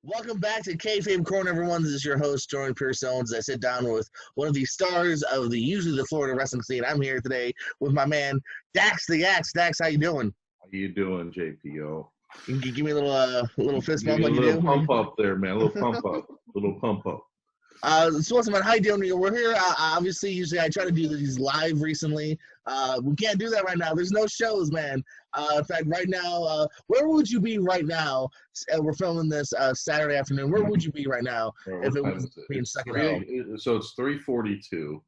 Welcome back to Kayfabe Corner, everyone. This is your host, Jordan Pierce Owens. I sit down with one of the stars of usually the Florida wrestling scene. I'm here today with my man, Dax the Axe. Dax, how you doing? How you doing, JPO? You can give me a little fist Give bump me a like you little do. pump up there, man. A little pump up. Little pump up. So what's up, man? How you doing? We're here. Obviously, usually I try to do these live recently. We can't do that right now. There's no shows, man. In fact, right now, where would you be right now? We're filming this Saturday afternoon. Where would you be right now if it was being second hell? So it's 3:42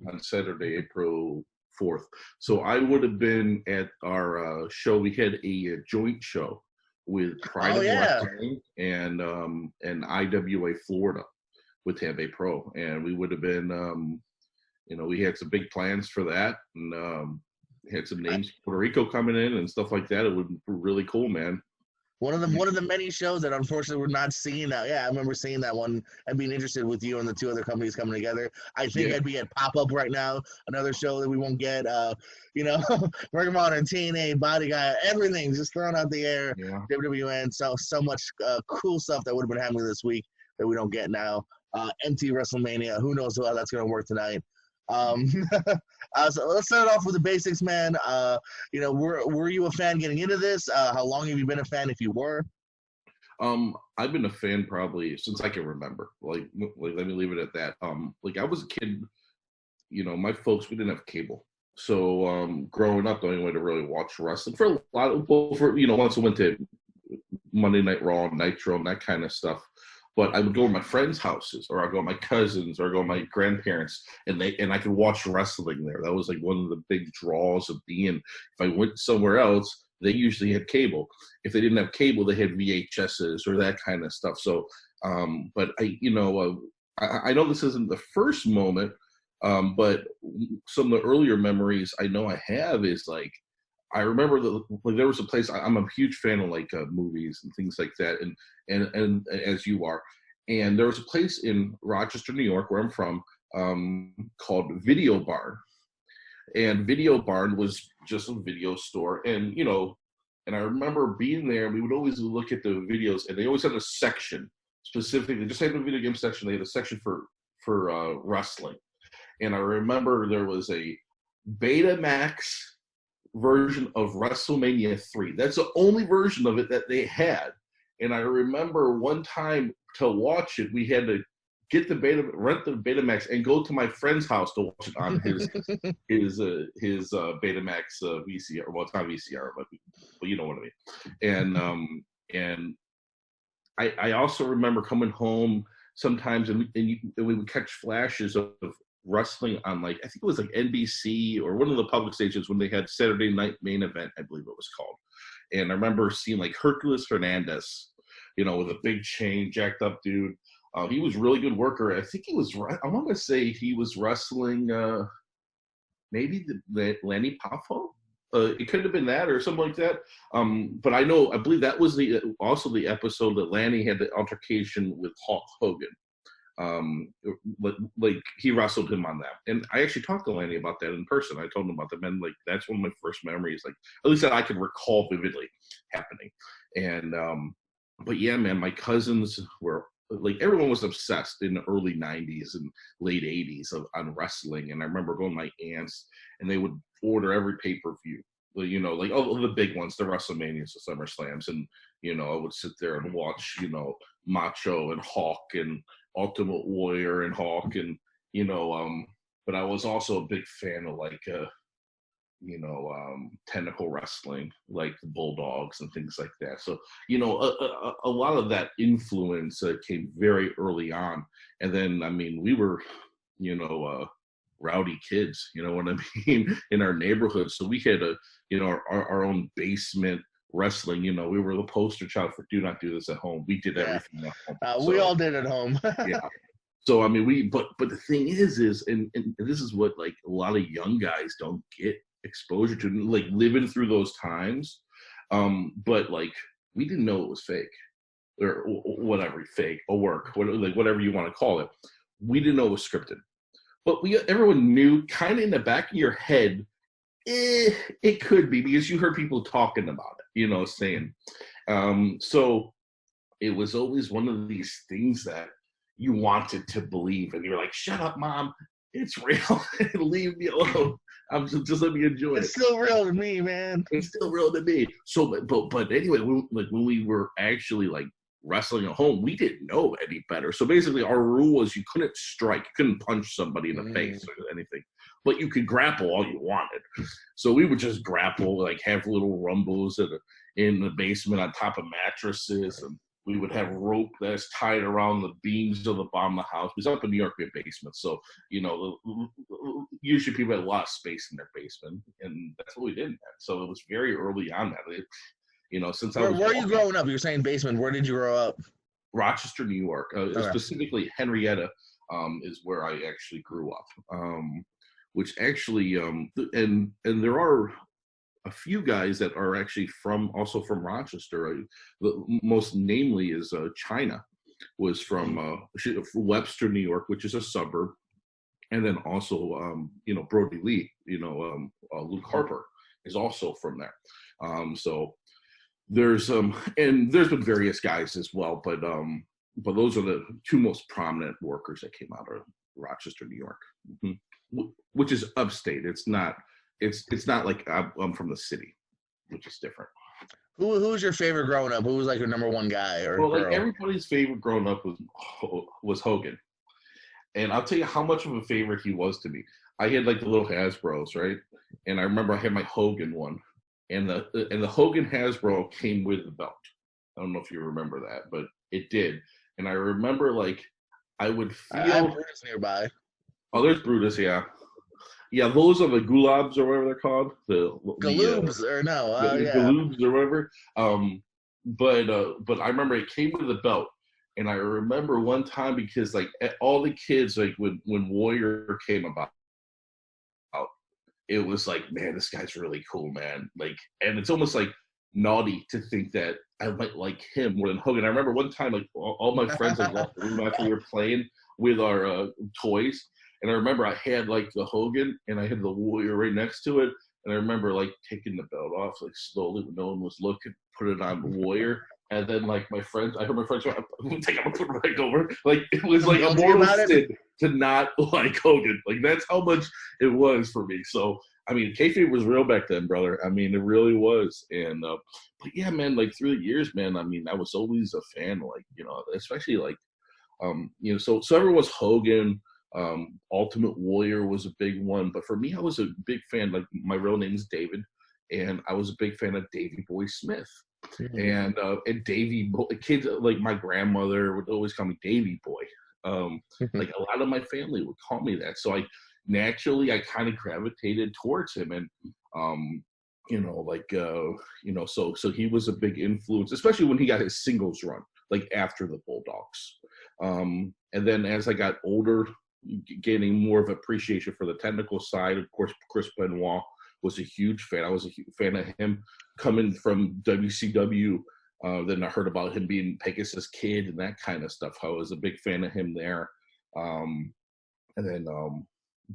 on Saturday, April 4th. So I would have been at our show. We had a joint show with Pride of Wrestling and IWA Florida with Kayfabe Pro, and we would have been, we had some big plans for that, and had some names, Puerto Rico coming in and stuff like that. It would be really cool, man. One of the many shows that unfortunately we're not seeing now. Yeah, I remember seeing that one and being interested with you and the two other companies coming together. I think I'd be at Pop Up right now, another show that we won't get. Ring of Honor, TNA, Body Guy, everything just thrown out the air. Yeah. WWN, so much cool stuff that would have been happening this week that we don't get now. Empty WrestleMania. Who knows how that's going to work tonight? So let's start off with the basics, man. Were you a fan getting into this? How long have you been a fan, if you were? I've been a fan probably since I can remember. Like let me leave it at that. I was a kid. My folks, we didn't have cable, so growing up, the only way to really watch wrestling for a lot of people, once I went to Monday Night Raw, Nitro, and that kind of stuff. But I would go to my friends' houses, or I'd go to my cousins, or I'd go to my grandparents, and I could watch wrestling there. That was like one of the big draws of being. If I went somewhere else, they usually had cable. If they didn't have cable, they had VHSs or that kind of stuff. So, but I know this isn't the first moment, but some of the earlier memories I know I have is like, I remember there was a place. I'm a huge fan of movies and things like that, and as you are, and there was a place in Rochester, New York, where I'm from, called Video Barn, and Video Barn was just a video store, and I remember being there. We would always look at the videos, and they always had a section specifically. They just had the video game section. They had a section for wrestling, and I remember there was a Betamax version of WrestleMania 3. That's the only version of it that they had. And I remember one time to watch it, we had to rent the Betamax and go to my friend's house to watch it on his Betamax VCR. Well, it's not VCR, but you know what I mean. And I also remember coming home sometimes and we would catch flashes of wrestling on I think it was NBC or one of the public stations when they had Saturday Night Main Event, I believe it was called. And I remember seeing Hercules Hernandez, with a big chain, jacked up dude. He was a really good worker. I think I want to say he was wrestling maybe the Lanny Poffo. It could have been that or something like that. But I believe that was also the episode that Lanny had the altercation with Hulk Hogan. He wrestled him on that, and I actually talked to Lanny about that in person. I told him about that, and that's one of my first memories, at least that I can recall vividly happening. And but yeah, man, my cousins were everyone was obsessed in the early 90s and late 80s on wrestling, and I remember going to my aunts, and they would order every pay-per-view, all the big ones, the WrestleManias, the SummerSlams, and I would sit there and watch Macho and Hawk and Ultimate Warrior and Hawk, and but I was also a big fan of tentacle wrestling, like the Bulldogs and things like that. So a lot of that influence came very early on, and then we were rowdy kids, you know what I mean, in our neighborhood. So we had our own basement wrestling. We were the poster child for do not do this at home. We did everything at home. We all did at home. Yeah. So but the thing is and this is what a lot of young guys don't get exposure to, living through those times. But we didn't know it was fake or whatever, fake or work, whatever you want to call it. We didn't know it was scripted, but everyone knew kind of in the back of your head, it could be, because you heard people talking about it, saying. So it was always one of these things that you wanted to believe, and you're like, "Shut up, mom! It's real. Leave me alone. Just let me enjoy it. It's still real to me, man. It's still real to me." So, but anyway, when we were actually like wrestling at home, we didn't know any better. So basically, our rule was you couldn't strike, you couldn't punch somebody in the face or anything, but you could grapple all you wanted. So we would just grapple, like have little rumbles in the basement on top of mattresses, and we would have rope that's tied around the beams of the bottom of the house. Because up in New York, we have basements, so usually people had a lot of space in their basement, and that's what we did. So it was very early on that. Since I was where are you growing up? You're saying basement. Where did you grow up? Rochester, New York, Okay. specifically Henrietta, is where I actually grew up. Which actually, and there are a few guys that are actually also from Rochester. Most namely is China, was from Webster, New York, which is a suburb, and then also Brody Lee, Luke Harper is also from there. So there's and there's been various guys as well, but those are the two most prominent workers that came out of Rochester, New York, which is upstate. It's not like I'm from the city, which is different. Who was your favorite growing up? Who was like your number one guy or girl? Like everybody's favorite growing up was Hogan, and I'll tell you how much of a favorite he was to me. I had like the little Hasbros, right? And I remember I had my Hogan one, and the Hogan Hasbro came with the belt. I don't know if you remember that, but it did. And I remember like I would feel. I have Brutus nearby. Oh, there's Brutus, yeah. Yeah, those are the gulabs or whatever they're called. The Galoobs or no, yeah. Galoobs or whatever. But I remember it came with the belt, and I remember one time because like all the kids like when Warrior came about, it was like, man, this guy's really cool, man. Like, and it's almost like naughty to think that I might like him more than Hogan. I remember one time like all my friends like left the room after we were playing with our toys. And I remember I had like the Hogan and I had the Warrior right next to it. And I remember like taking the belt off like slowly when no one was looking, put it on the Warrior. And then like I heard my friends go, I'm gonna put it back over. Like it was like a mortal sin to not like Hogan. Like that's how much it was for me. So I mean, kayfabe was real back then, brother. I mean, it really was. And but yeah, man, like through the years, man, I mean, I was always a fan, like, especially like so everyone was Hogan. Ultimate Warrior was a big one, but for me, I was a big fan. Like my real name is David, and I was a big fan of Davey Boy Smith. And Davey, kids like my grandmother would always call me Davey Boy. Like a lot of my family would call me that, so I kind of gravitated towards him, and so he was a big influence, especially when he got his singles run, like after the Bulldogs. And then as I got older, gaining more of appreciation for the technical side. Of course, Chris Benoit was a huge fan. I was a huge fan of him coming from WCW. Then I heard about him being Pegasus Kid and that kind of stuff. I was a big fan of him there. And then,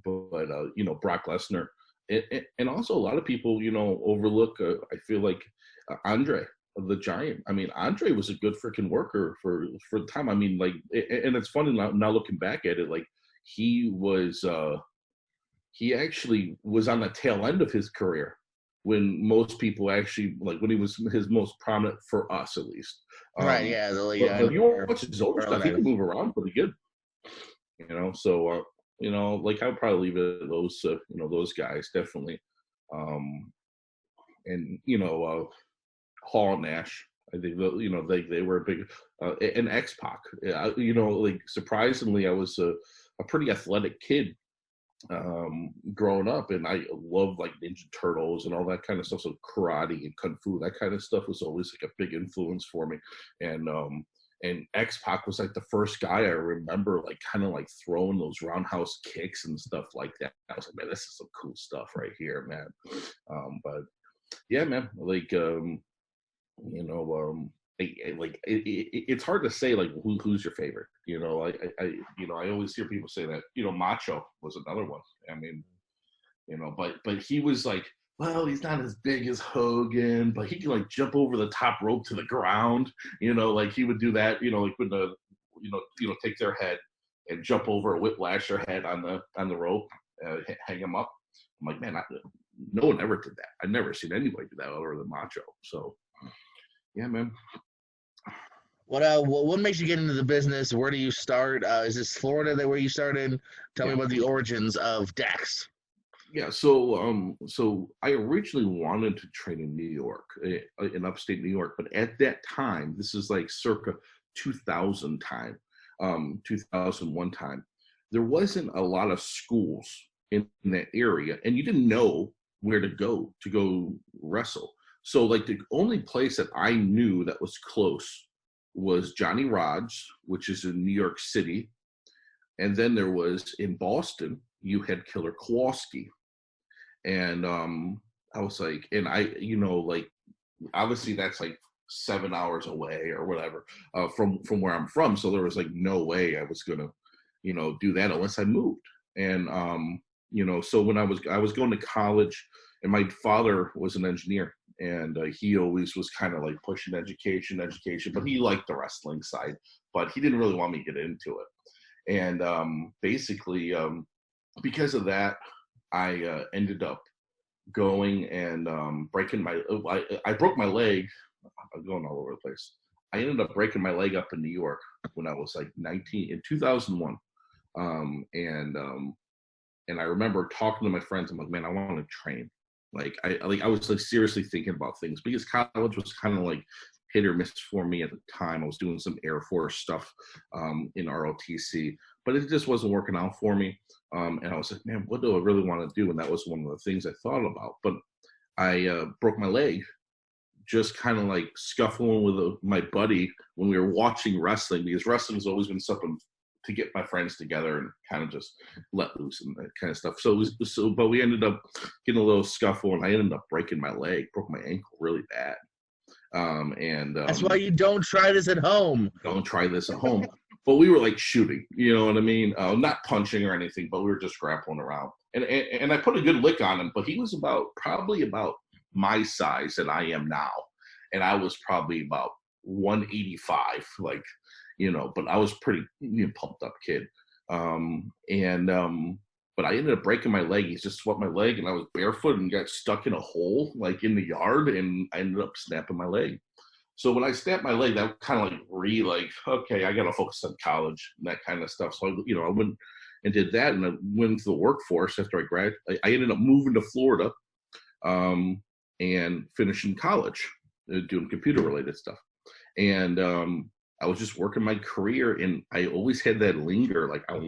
Brock Lesnar. And also a lot of people, overlook, I feel like, Andre the Giant. I mean, Andre was a good freaking worker for the time. I mean, like, and it's funny now looking back at it, like, he actually was on the tail end of his career when most people actually, like, when he was his most prominent, for us at least. Right, yeah. But you watch his older stuff, he can move around pretty good. So, like, I would probably leave it those, those guys, definitely. And, Hall and Nash, I think, they were a big, and X-Pac. Like, surprisingly, I was a pretty athletic kid growing up, and I loved like Ninja Turtles and all that kind of stuff. So karate and kung fu, that kind of stuff was always like a big influence for me. And X-Pac was like the first guy I remember like kind of like throwing those roundhouse kicks and stuff like that. I was like, man, this is some cool stuff right here, man. But yeah, man, like it's hard to say like who's your favorite. I always hear people say that. Macho was another one. I mean, but he was like well, he's not as big as Hogan, but he can like jump over the top rope to the ground. Like he would do that. Like when take their head and jump over, whiplash their head on the rope, hang him up. I'm like, man, no one ever did that. I've never seen anybody do that other than Macho. So, yeah, man. What makes you get into the business? Where do you start? Is this Florida where you started? Tell me about the origins of Dax. Yeah, so I originally wanted to train in New York, in upstate New York, but at that time, this is like circa 2000 time, 2001 time, there wasn't a lot of schools in that area, and you didn't know where to go wrestle. So like the only place that I knew that was close was Johnny Rod's, which is in New York City, and then there was in Boston, you had Killer Kowalski. And I was like, and like obviously that's like 7 hours away or whatever from where I'm from. So there was like no way I was gonna, do that unless I moved. And so when I was going to college, and my father was an engineer, and he always was kind of like pushing education, but he liked the wrestling side, but he didn't really want me to get into it. And basically, because of that, I ended up going and breaking I broke my leg. I'm going all over the place. I ended up breaking my leg up in New York when I was like 19 in 2001. And I remember talking to my friends. I'm like, man, I want to train. I was like seriously thinking about things because college was kind of like hit or miss for me at the time. I was doing some Air Force stuff in ROTC, but it just wasn't working out for me. And I was like, man, what do I really want to do? And that was one of the things I thought about. But I broke my leg just kind of like scuffling with my buddy when we were watching wrestling, because wrestling has always been something to get my friends together and kind of just let loose and that kind of stuff. But we ended up getting a little scuffle, and I ended up breaking my leg, broke my ankle really bad. That's why you don't try this at home. Don't try this at home. But we were like shooting, you know what I mean? Not punching or anything, but we were just grappling around. And I put a good lick on him, but he was probably about my size that I am now. And I was probably about 185, but I was pretty pumped up kid. But I ended up breaking my leg. He just swept my leg, and I was barefoot and got stuck in a hole like in the yard, and I ended up snapping my leg. So when I snapped my leg, that kind of okay, I got to focus on college and that kind of stuff. So I went and did that, and I went into the workforce after I graduated. I ended up moving to Florida, and finishing college, doing computer related stuff. And I was just working my career, and I always had that linger. Like I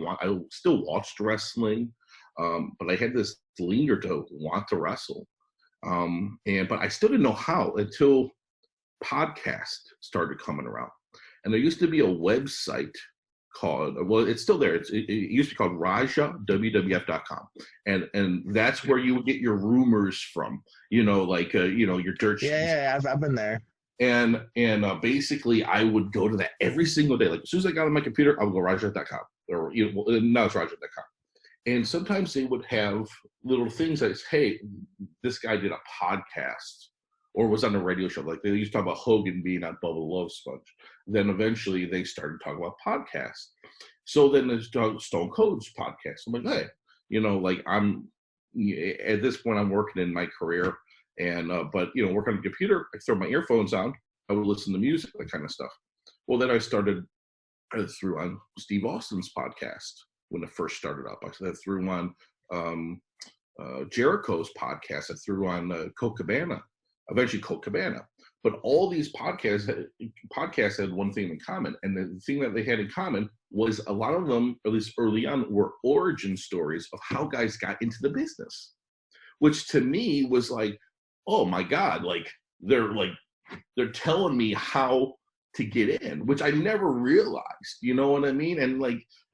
still watched wrestling, but I had this linger to want to wrestle. But I still didn't know how until podcast started coming around. And there used to be a website called, well, it's still there. It used to be called RajahWWF.com. And that's where you would get your rumors from, your dirt sheets. Yeah, I've been there. And basically I would go to that every single day. Like as soon as I got on my computer, I would go Rajah.com, or now it's Rajah.com. And sometimes they would have little things like, hey, this guy did a podcast or was on a radio show. Like they used to talk about Hogan being on Bubba Love Sponge. Then eventually they started talking about podcasts. So then there's Stone Cold's podcast. I'm like, hey, I'm at this point I'm working in my career. And but work on the computer, I throw my earphones on, I would listen to music, that kind of stuff. Well, then I started through on Steve Austin's podcast when it first started up. I threw on Jericho's podcast. I threw on Colt Cabana, eventually Colt Cabana. But all these podcasts had one thing in common, and the thing that they had in common was a lot of them, at least early on, were origin stories of how guys got into the business, which to me was like, oh my God, they're telling me how to get in, which I never realized, you know what I mean? And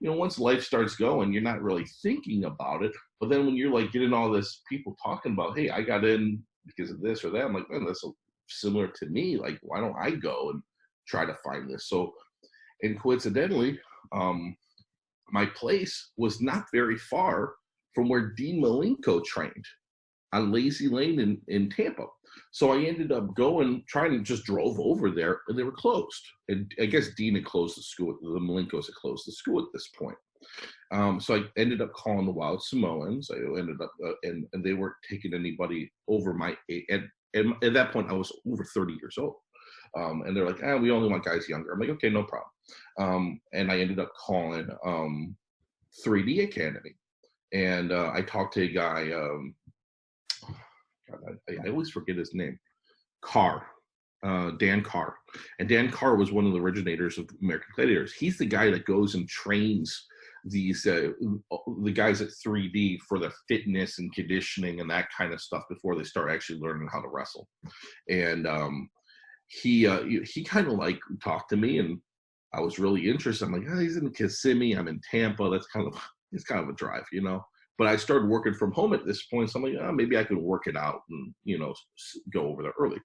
once life starts going, you're not really thinking about it. But then when you're getting all this people talking about, hey, I got in because of this or that, I'm like, man, that's similar to me. Like, why don't I go and try to find this? So, and coincidentally, my place was not very far from where Dean Malenko trained. on Lazy Lane in Tampa. So I ended up just drove over there, and they were closed. And I guess Dean had closed the school, the Malinkos had closed the school at this point. So I ended up calling the Wild Samoans. I ended up, and they weren't taking anybody over my age. And at that point, I was over 30 years old. And they're like, we only want guys younger. I'm like, okay, no problem. And I ended up calling 3D Academy. And I talked to a guy, I always forget his name, Dan Carr. And Dan Carr was one of the originators of American Gladiators. He's the guy that goes and trains these the guys at 3D for their fitness and conditioning and that kind of stuff before they start actually learning how to wrestle. And he kind of like talked to me, and I was really interested. I'm like, he's in Kissimmee, I'm in Tampa. It's kind of a drive, you know. But I started working from home at this point, so I'm like, maybe I could work it out and, you know, go over there early.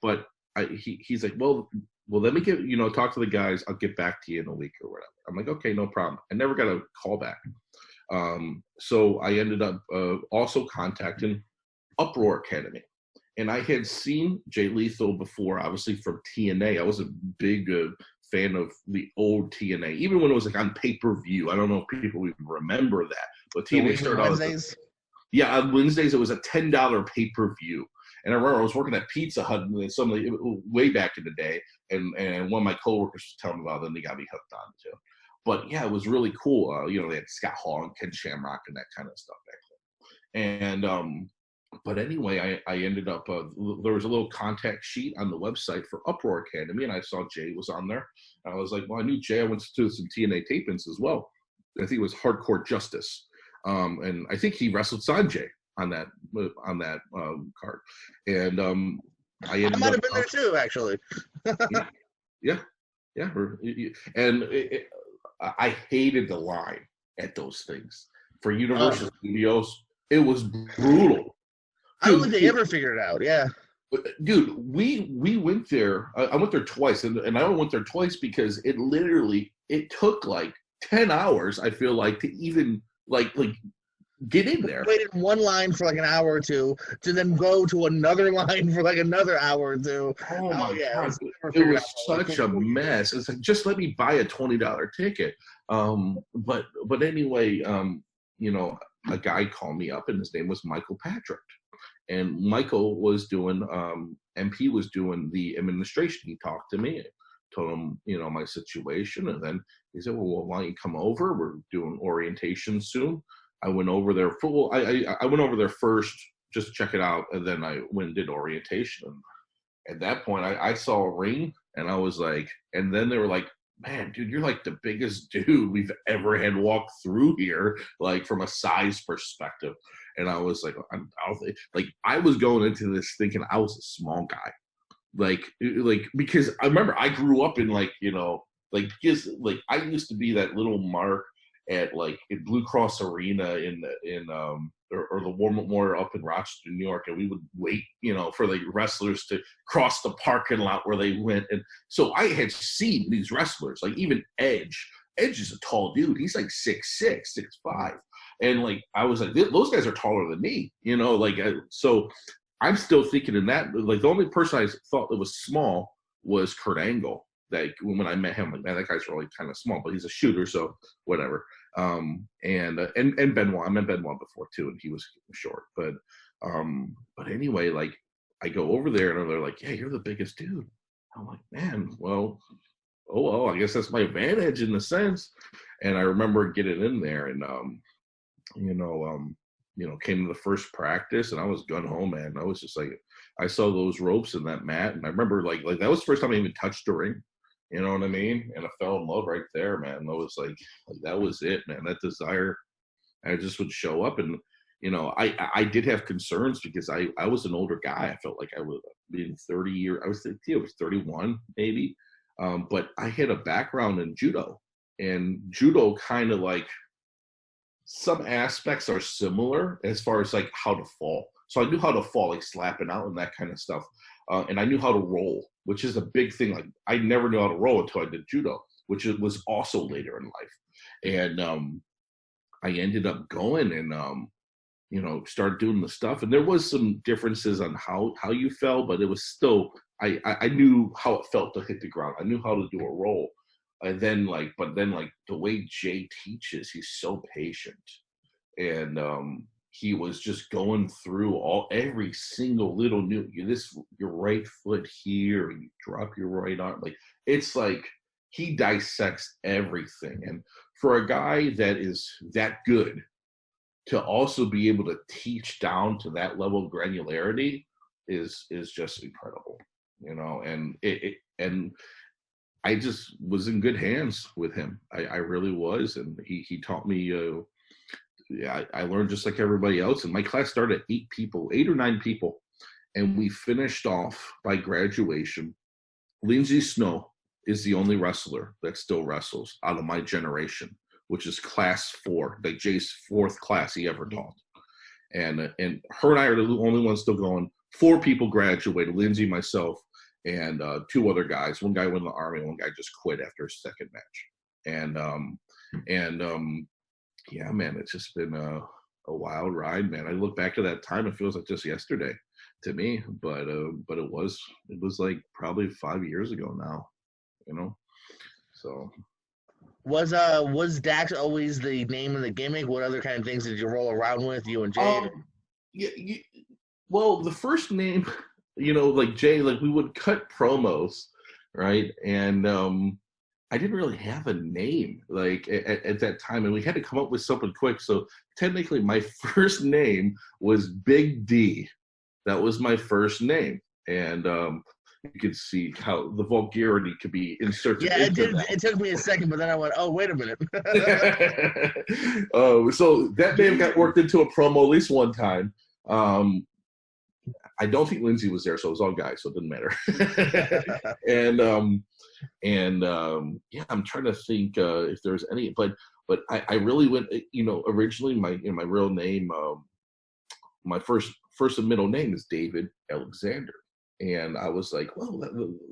But he's like, well, let me talk to the guys. I'll get back to you in a week or whatever. I'm like, okay, no problem. I never got a call back. So I ended up also contacting Uproar Academy. And I had seen Jay Lethal before, obviously from TNA. I was a big fan of the old TNA, even when it was like on pay-per-view. I don't know if people even remember that. But TNA started out Wednesdays? On Wednesdays, it was a $10 pay-per-view. And I remember I was working at Pizza Hut way back in the day, and one of my coworkers was telling me about it, and they got me hooked on it too. But yeah, it was really cool. They had Scott Hall and Ken Shamrock and that kind of stuff back then. And but anyway, I ended up there was a little contact sheet on the website for Uproar Academy, and I saw Jay was on there. And I was like, well, I knew Jay. I went to some TNA tapings as well. I think it was Hardcore Justice, and I think he wrestled Sanjay on that card. And I might have been there too, actually. yeah. And I hated the line at those things for Universal Studios. It was brutal. I don't think they ever figured it out. Yeah. Dude, we went there. I went there twice, and I only went there twice because it took like 10 hours, I feel like, to even like get in there. Waited in one line for like an hour or two to then go to another line for like another hour or two. Oh my God. It was such a mess. It's like, just let me buy a $20 ticket. But anyway, a guy called me up, and his name was Michael Patrick. And Michael was doing, MP was doing the administration. He talked to me, told him, my situation. And then he said, well, why don't you come over? We're doing orientation soon. I went over there I went over there first just to check it out. And then I went and did orientation. And at that point, I saw a ring, and I was like, and then they were like, man, dude, you're like the biggest dude we've ever had walk through here, like from a size perspective. And I was like, I was going into this thinking I was a small guy, like because I remember I grew up in I used to be that little mark at in Blue Cross Arena or the War Memorial up in Rochester, New York, and we would wait, for the wrestlers to cross the parking lot where they went. And so I had seen these wrestlers, like even Edge. Edge is a tall dude. He's like 6'6", 6'5". And I was like, those guys are taller than me, so I'm still thinking in that, the only person I thought that was small was Kurt Angle. When I met him, I'm like, man, that guy's really kind of small, but he's a shooter, so whatever. And Benoit, I met Benoit before too, and he was short. But anyway, I go over there, and they're like, yeah, you're the biggest dude. I'm like, man, well, I guess that's my advantage in a sense. And I remember getting in there, and came to the first practice, and I was gun home, man. I was just like, I saw those ropes and that mat, and I remember like that was the first time I even touched a ring. You know what I mean? And I fell in love right there, man. I was like that was it, man. That desire, I just would show up, and I did have concerns because I was an older guy. I felt like I was being 30 years. I was 31 maybe, but I had a background in judo, and judo kind of some aspects are similar as far as how to fall. So I knew how to fall, slapping out and that kind of stuff. And I knew how to roll, which is a big thing. I never knew how to roll until I did judo, which was also later in life. And I ended up going, and started doing the stuff. And there was some differences on how you fell, but it was still, I knew how it felt to hit the ground. I knew how to do a roll. And then the way Jay teaches, he's so patient. And he was just going through every single little your right foot here, you drop your right arm. Like, it's like he dissects everything. And for a guy that is that good to also be able to teach down to that level of granularity is just incredible, and I just was in good hands with him. I really was. And he taught me, I learned just like everybody else. And my class started at 8 or 9 people. And we finished off by graduation. Lindsay Snow is the only wrestler that still wrestles out of my generation, which is class 4, like Jay's 4th class he ever taught. And her and I are the only ones still going. 4 people graduated, Lindsay, myself, and 2 other guys. One guy went in the Army, one guy just quit after his 2nd match. Yeah, man, it's just been a wild ride, man. I look back at that time, it feels like just yesterday to me, but it was like probably 5 years ago now, so. Was Dax always the name of the gimmick? What other kind of things did you roll around with, you and Jay? Yeah, well, the first name, like Jay, like we would cut promos, right? And I didn't really have a name like at that time, and we had to come up with something quick. So technically, my first name was Big D. That was my first name, and you could see how the vulgarity could be inserted. Yeah, it did. It took me a second, but then I went, "Oh, wait a minute." So that name got worked into a promo at least one time. I don't think Lindsay was there, so it was all guys, so it didn't matter. Yeah, I'm trying to think if there's any, but I really went, originally my real name, my first and middle name is David Alexander. And I was like, well,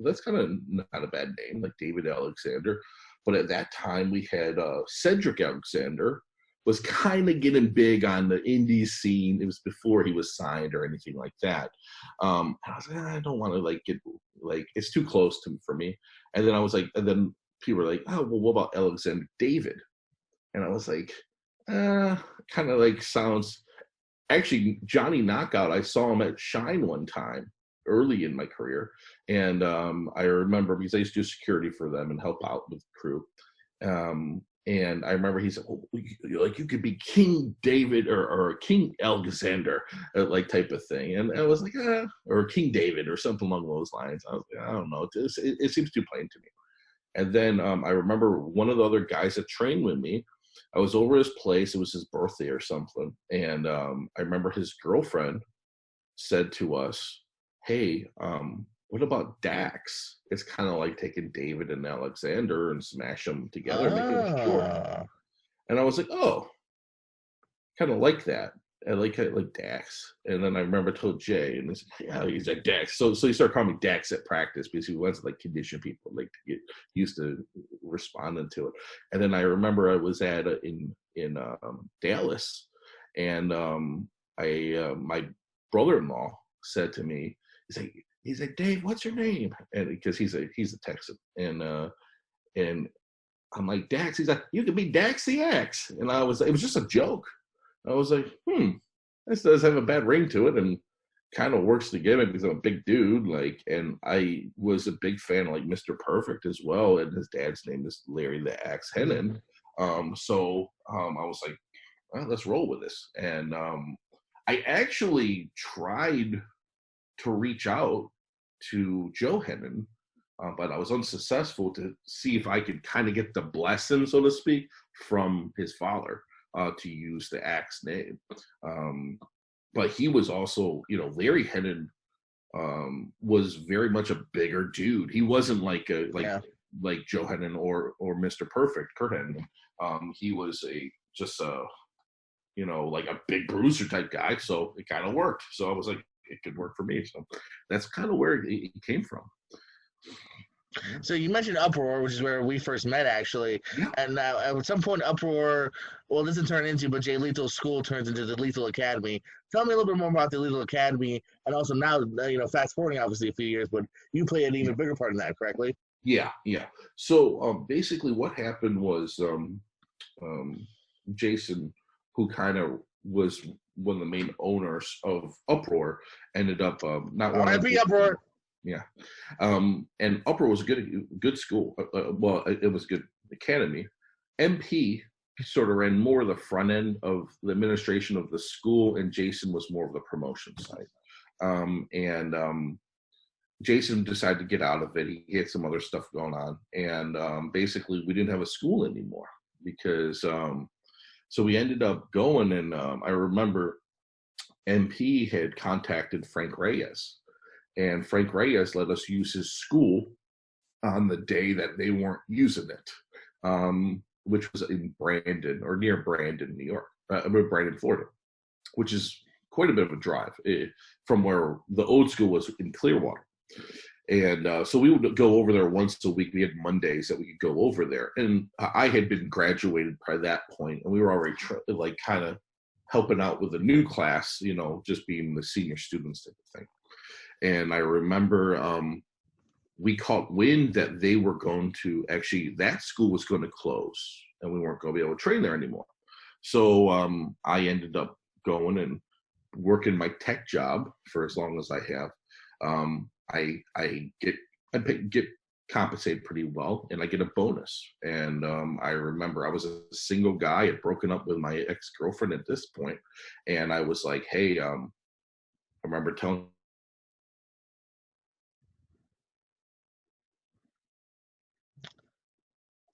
that's kind of not a bad name, like David Alexander. But at that time, we had Cedric Alexander was kind of getting big on the indie scene. It was before he was signed or anything like that. And I was like, I don't want to get it's too close for me. And then I was like, and then people were like, oh, well, what about Alexander David? And I was like, kind of sounds. Actually, Johnny Knockout, I saw him at Shine one time early in my career. And I remember because I used to do security for them and help out with the crew. And I remember he said, oh, you could be King David or King Alexander, type of thing. And I was like, or King David or something along those lines. I was like, I don't know. It seems too plain to me. And then I remember one of the other guys that trained with me, I was over his place. It was his birthday or something. And I remember his girlfriend said to us, hey, what about Dax? It's kind of like taking David and Alexander and smash them together and making it short. And I was like, oh, kind of like that. I like Dax. And then I remember I told Jay, and he's like Dax. So he started calling me Dax at practice because he wants to condition people to get used to responding to it. And then I remember I was at in Dallas, and my brother-in-law said to me, he's like, Dave, what's your name? And because he's a Texan, and I'm like, Dax. He's like, you could be Dax the Axe. And I was, it was just a joke. I was like, this does have a bad ring to it, and kind of works the gimmick because I'm a big dude. And I was a big fan of Mr. Perfect as well, and his dad's name is Larry the Axe Hennon. So I was like, well, let's roll with this. And I actually tried to reach out to Joe Hennon, but I was unsuccessful to see if I could kind of get the blessing, so to speak, from his father to use the Axe name. But he was also, Larry Hennon was very much a bigger dude. He wasn't like Joe Hennon or Mr. Perfect, Kurt Hennon. He was a big bruiser type guy. So it kind of worked. So I was like, it could work for me. So that's kind of where it came from. So you mentioned Uproar, which is where we first met, actually. Yeah. And at some point, Uproar, well, it doesn't turn into, but Jay Lethal's school turns into the Lethal Academy. Tell me a little bit more about the Lethal Academy, and also now, fast forwarding obviously a few years, but you play an even bigger part in that, correctly? Yeah, yeah. So basically, what happened was Jason, who kind of was one of the main owners of Uproar, ended up not wanting R.I.P. to. Uproar. Yeah, and Uproar was a good school. Well, it was a good academy. MP sort of ran more of the front end of the administration of the school, and Jason was more of the promotion side. And Jason decided to get out of it. He had some other stuff going on, and basically we didn't have a school anymore because so we ended up going, and I remember MP had contacted Frank Reyes, and Frank Reyes let us use his school on the day that they weren't using it, which was in Brandon or near Brandon, New York, Brandon, Florida, which is quite a bit of a drive from where the old school was in Clearwater. And so we would go over there once a week. We had Mondays that we could go over there. And I had been graduated by that point, and we were already like kind of helping out with the new class, just being the senior students type of thing. And I remember we caught wind that they were going to actually, that school was going to close and we weren't going to be able to train there anymore. So I ended up going and working my tech job for as long as I have. I get compensated pretty well, and I get a bonus. And I remember I was a single guy, had broken up with my ex-girlfriend at this point, and I was like, hey, I remember telling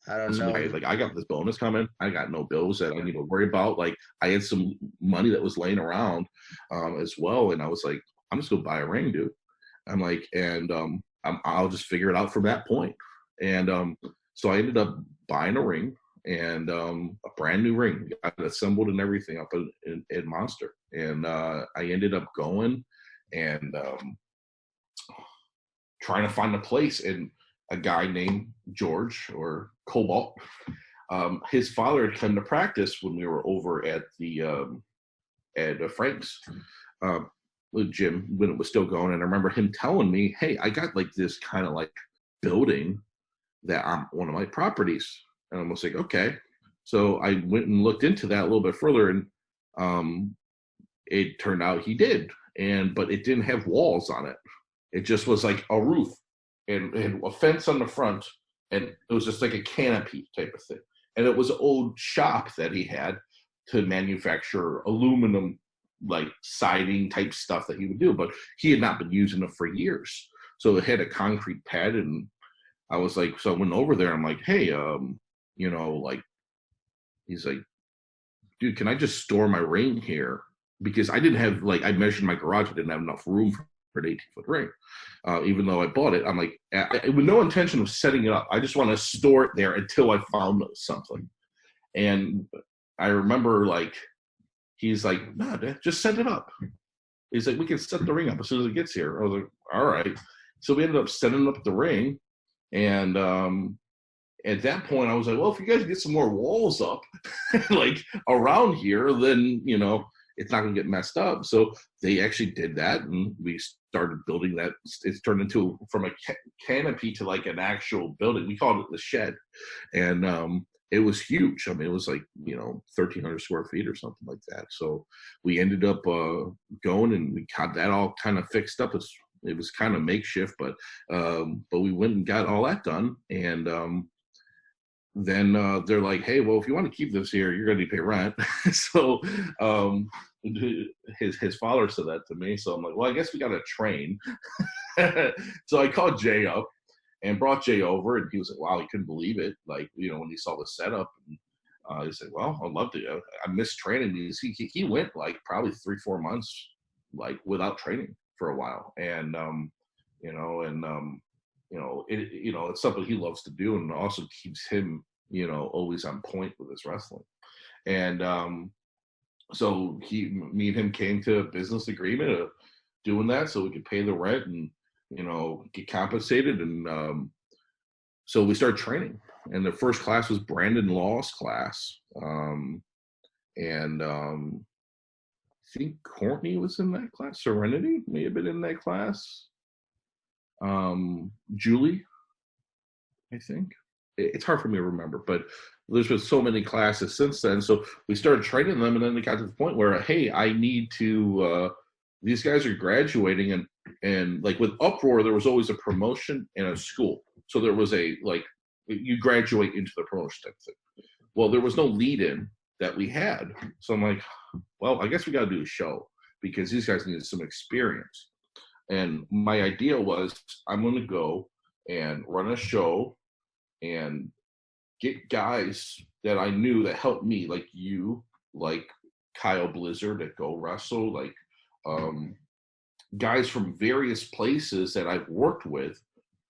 I don't somebody, know. like, I got this bonus coming. I got no bills that I need to worry about. Like, I had some money that was laying around as well, and I was like, I'm just gonna buy a ring, dude. I'm like, and I'll just figure it out from that point. And so I ended up buying a ring, and a brand new ring, got it assembled and everything up in Monster. And I ended up going and trying to find a place. And a guy named George, or Cobalt, his father had come to practice when we were over at Frank's with Jim when it was still going. And I remember him telling me, hey, I got like this kind of like building that I'm one of my properties. And I was like, okay. So I went and looked into that a little bit further, and it turned out he did. But it didn't have walls on it. It just was like a roof and a fence on the front, and it was just like a canopy type of thing. And it was an old shop that he had to manufacture aluminum, like siding type stuff that he would do, but he had not been using it for years. So it had a concrete pad, and I was like, so I went over there. I'm like, hey, like, he's like, dude, can I just store my ring here? Because I didn't have, like, I measured my garage, I didn't have enough room for an 18-foot ring. Even though I bought it, I'm like, with no intention of setting it up. I just want to store it there until I found something. And I remember, like, he's like, nah, Dad, just set it up. He's like, we can set the ring up as soon as it gets here. I was like, all right. So we ended up setting up the ring. And at that point, I was like, well, if you guys get some more walls up, like, around here, then, it's not going to get messed up. So they actually did that, and we started building that. It's turned into, from a canopy to like an actual building. We called it the shed. And it was huge. I mean, it was like, 1,300 square feet or something like that. So we ended up going, and we got that all kind of fixed up. It was kind of makeshift, but we went and got all that done. And then they're like, hey, well, if you want to keep this here, you're going to pay rent. So his father said that to me. So I'm like, well, I guess we got to train. So I called Jay up and brought Jay over, and he was like, wow, he couldn't believe it. Like, when he saw the setup, and he said, well, I'd love to. I missed training because he went like probably 3-4 months, like, without training for a while. And, it's something he loves to do, and also keeps him, always on point with his wrestling. And so me and him came to a business agreement of doing that so we could pay the rent and, get compensated. And so we started training, and the first class was Brandon Law's class. I think Courtney was in that class. Serenity may have been in that class. Julie, I think. It's hard for me to remember, but there's been so many classes since then. So we started training them, and then it got to the point where, hey, I need to. These guys are graduating, and like with Uproar, there was always a promotion and a school. So there was a like you graduate into the promotion type thing. Well, there was no lead-in that we had, so I'm like, well, I guess we got to do a show because these guys needed some experience. And my idea was, I'm going to go and run a show and get guys that I knew that helped me, like you, like Kyle Blizzard at Go Wrestle, like guys from various places that I've worked with,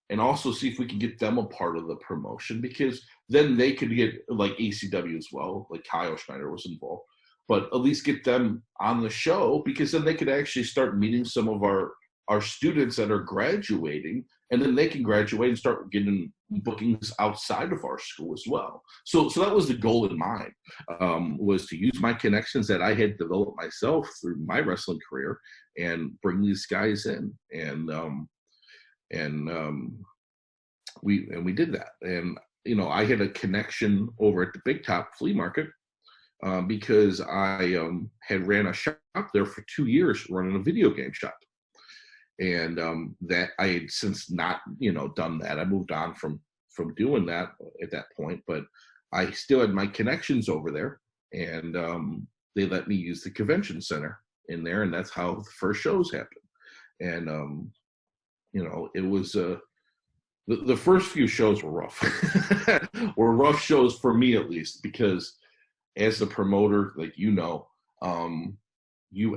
and also see if we can get them a part of the promotion, because then they could get like ACW as well, like Kyle Schneider was involved, but at least get them on the show, because then they could actually start meeting some of our students that are graduating, and then they can graduate and start getting bookings outside of our school as well. So that was the goal in mind, was to use my connections that I had developed myself through my wrestling career and bring these guys in. We did that. And, I had a connection over at the Big Top Flea Market, because I had ran a shop there for 2 years, running a video game shop. And that I had since not, done that. I moved on from doing that at that point, but I still had my connections over there, and they let me use the convention center in there, and that's how the first shows happened. And it was the first few shows were rough, were rough shows for me at least, because as the promoter, like you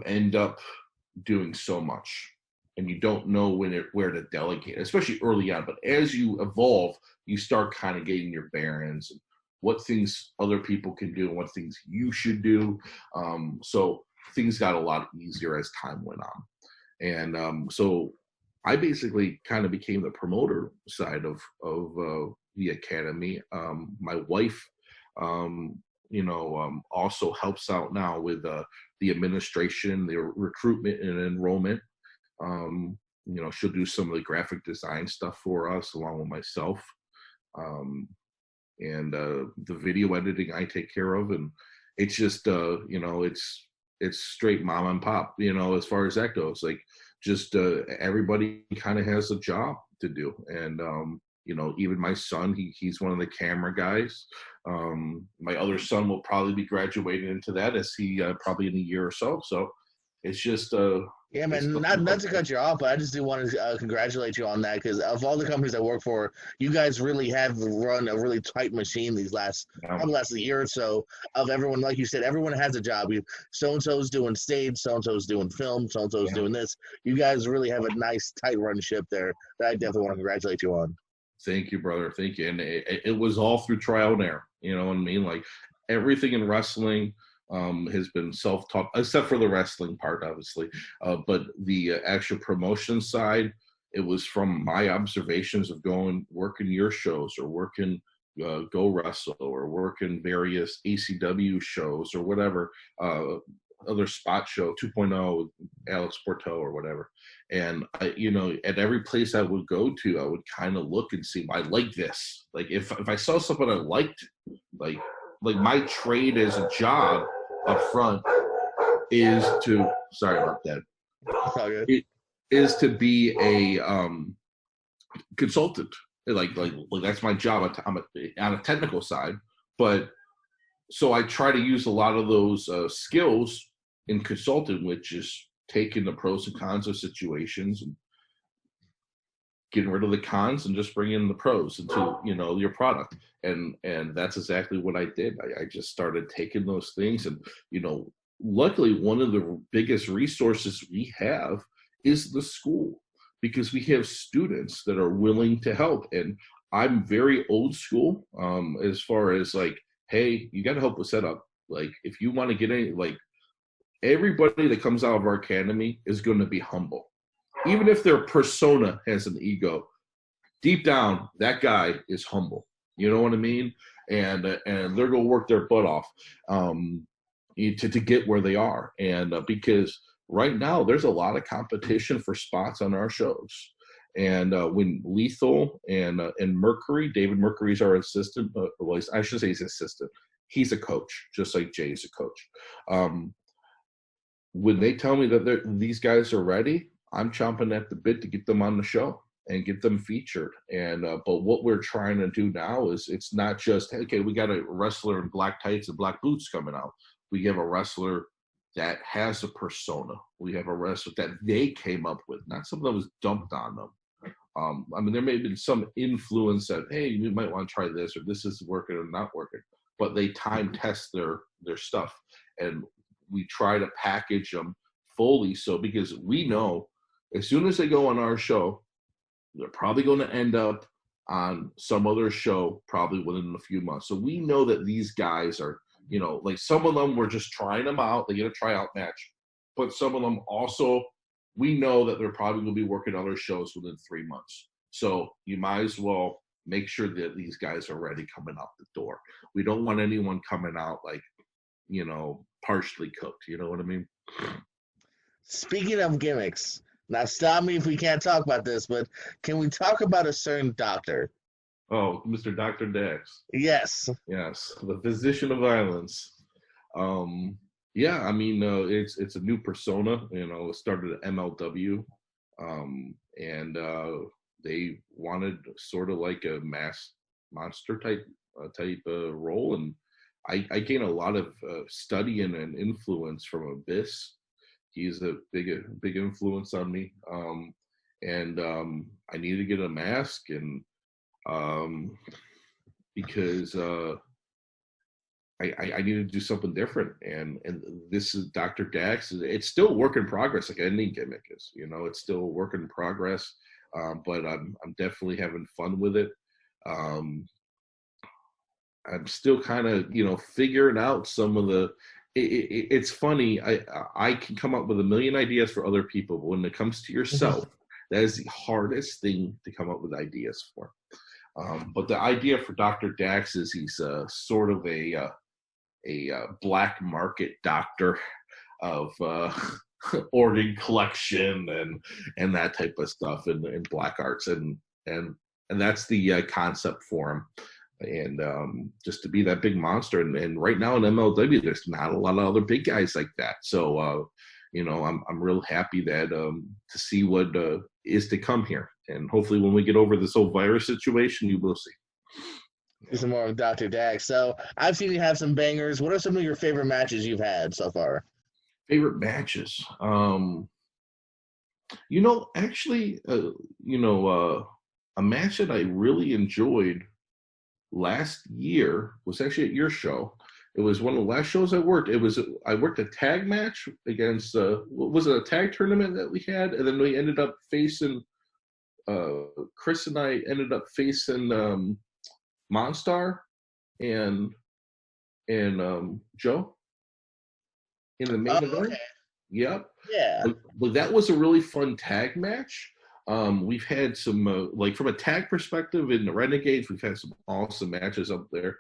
end up doing so much, and you don't know where to delegate, especially early on. But as you evolve, you start kind of getting your bearings and what things other people can do and what things you should do. So things got a lot easier as time went on. And so I basically kind of became the promoter side of the academy. My wife, also helps out now with the administration, the recruitment and enrollment. She'll do some of the graphic design stuff for us along with myself. And the video editing I take care of. And it's just, it's straight mom and pop, as far as that goes. Like, just everybody kind of has a job to do. And, even my son, he's one of the camera guys. My other son will probably be graduating into that as he probably in a year or so. So it's just yeah, man, not to cut you off, but I just do want to congratulate you on that, because of all the companies I work for, you guys really have run a really tight machine these last year or so, of everyone. Like you said, everyone has a job. So-and-so's doing stage, so-and-so's doing film, so-and-so's doing this. You guys really have a nice tight run ship there that I definitely want to congratulate you on. Thank you, brother. Thank you. And it was all through trial and error. You know what I mean? Like, everything in wrestling has been self-taught, except for the wrestling part, obviously. But the actual promotion side, it was from my observations of working your shows, or working Go Wrestle, or working various ACW shows, or whatever, other spot show, 2.0, Alex Porto or whatever. And at every place I would go to, I would kind of look and see, I like this. Like, if I saw something I liked, like my trade as a job up front is to, sorry about that. It is to be a consultant. Like that's my job. I'm on a technical side, but so I try to use a lot of those skills in consulting, which is taking the pros and cons of situations and getting rid of the cons and just bringing in the pros into your product. And that's exactly what I did. I just started taking those things, and luckily one of the biggest resources we have is the school, because we have students that are willing to help. And I'm very old school as far as like, hey, you got to help with setup. Like, if you want to get any, like, everybody that comes out of our academy is going to be humble. Even if their persona has an ego, deep down, that guy is humble. You know what I mean? And they're gonna work their butt off to get where they are. And because right now there's a lot of competition for spots on our shows. And when Lethal and Mercury, David Mercury's our assistant. Well, I should say he's assistant. He's a coach, just like Jay's a coach. When they tell me that these guys are ready, I'm chomping at the bit to get them on the show and get them featured. And but what we're trying to do now is it's not just, okay, we got a wrestler in black tights and black boots coming out. We have a wrestler that has a persona. We have a wrestler that they came up with, not something that was dumped on them. I mean, there may have been some influence that, hey, you might want to try this, or this is working or not working, but they time test their stuff. And we try to package them fully, so because we know as soon as they go on our show, they're probably going to end up on some other show probably within a few months. So we know that these guys are, you know, like some of them we're just trying them out. They get a tryout match. But some of them also, we know that they're probably going to be working other shows within 3 months. So you might as well make sure that these guys are ready coming out the door. We don't want anyone coming out like, you know, partially cooked. You know what I mean? Speaking of gimmicks, now stop me if we can't talk about this, but can we talk about a certain doctor? Oh, Mr. Dr. Dax. Yes. Yes, the physician of violence. Yeah, I mean, it's a new persona. You know, it started at MLW, and they wanted sort of like a mass monster type role, and I gain a lot of study and influence from Abyss. He's a big influence on me, and I needed to get a mask, and because I needed to do something different, and this is Dr. Dax. It's still a work in progress, like any gimmick is. You know, it's still a work in progress, but I'm definitely having fun with it. I'm still kind of, you know, figuring out some of the. It's funny. I can come up with a million ideas for other people, but when it comes to yourself, that is the hardest thing to come up with ideas for. But the idea for Dr. Dax is he's sort of a black market doctor of organ collection and that type of stuff and black arts and that's the concept for him. And just to be that big monster, and right now in MLW, there's not a lot of other big guys like that. So you know, I'm real happy that to see what is to come here, and hopefully when we get over this whole virus situation, you will see. Some more of Dr. Dax. So I've seen you have some bangers. What are some of your favorite matches you've had so far? Favorite matches? You know, actually, you know, a match that I really enjoyed last year was actually at your show. It was one of the last shows I worked. I worked a tag match against was it a tag tournament that we had, and then we ended up facing Chris and I ended up facing Monstar and Joe in the main event. Okay. Yep. Yeah. But that was a really fun tag match. We've had some, like from a tag perspective in the Renegades, we've had some awesome matches up there.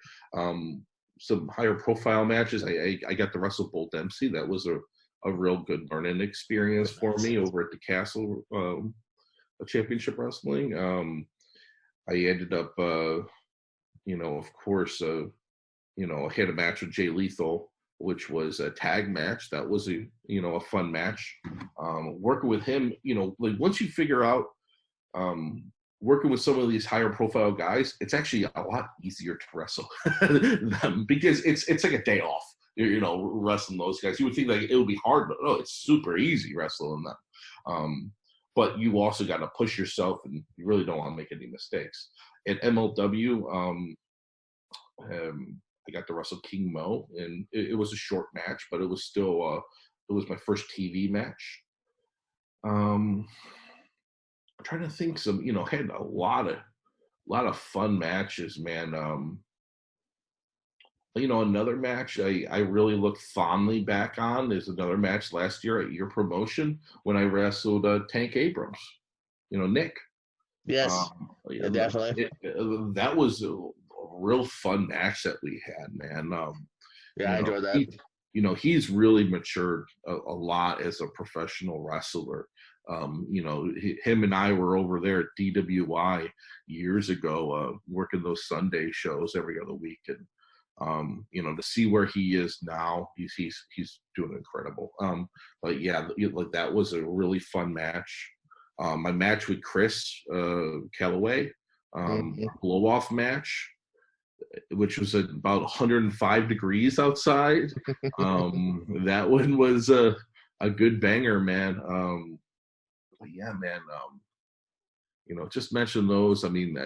Some higher profile matches. I got to wrestle Bull Dempsey. That was a real good learning experience for me over at the Castle Championship Wrestling. I ended up, you know, of course, you know, I had a match with Jay Lethal, which was a tag match. That was a fun match. Working with him, you know, like once you figure out working with some of these higher profile guys, it's actually a lot easier to wrestle them because it's like a day off. You know, wrestling those guys. You would think like it would be hard, but no, it's super easy wrestling them. But you also got to push yourself, and you really don't want to make any mistakes. At MLW, I got to wrestle King Mo, and it was a short match, but it was still it was my first TV match. I'm trying to think some, you know, had a lot of fun matches, man. You know, another match I really look fondly back on is another match last year at your promotion when I wrestled Tank Abrams. You know, Nick. Yes, yeah, definitely. That was a real fun match that we had, man. Yeah, I enjoyed that. He's really matured a lot as a professional wrestler. Him and I were over there at DWI years ago, working those Sunday shows every other week, and to see where he is now, he's doing incredible. But yeah, like that was a really fun match. My match with Chris Calloway, blow off match, which was at about 105 degrees outside. That one was a good banger, man. But yeah, man. Just mention those. I mean,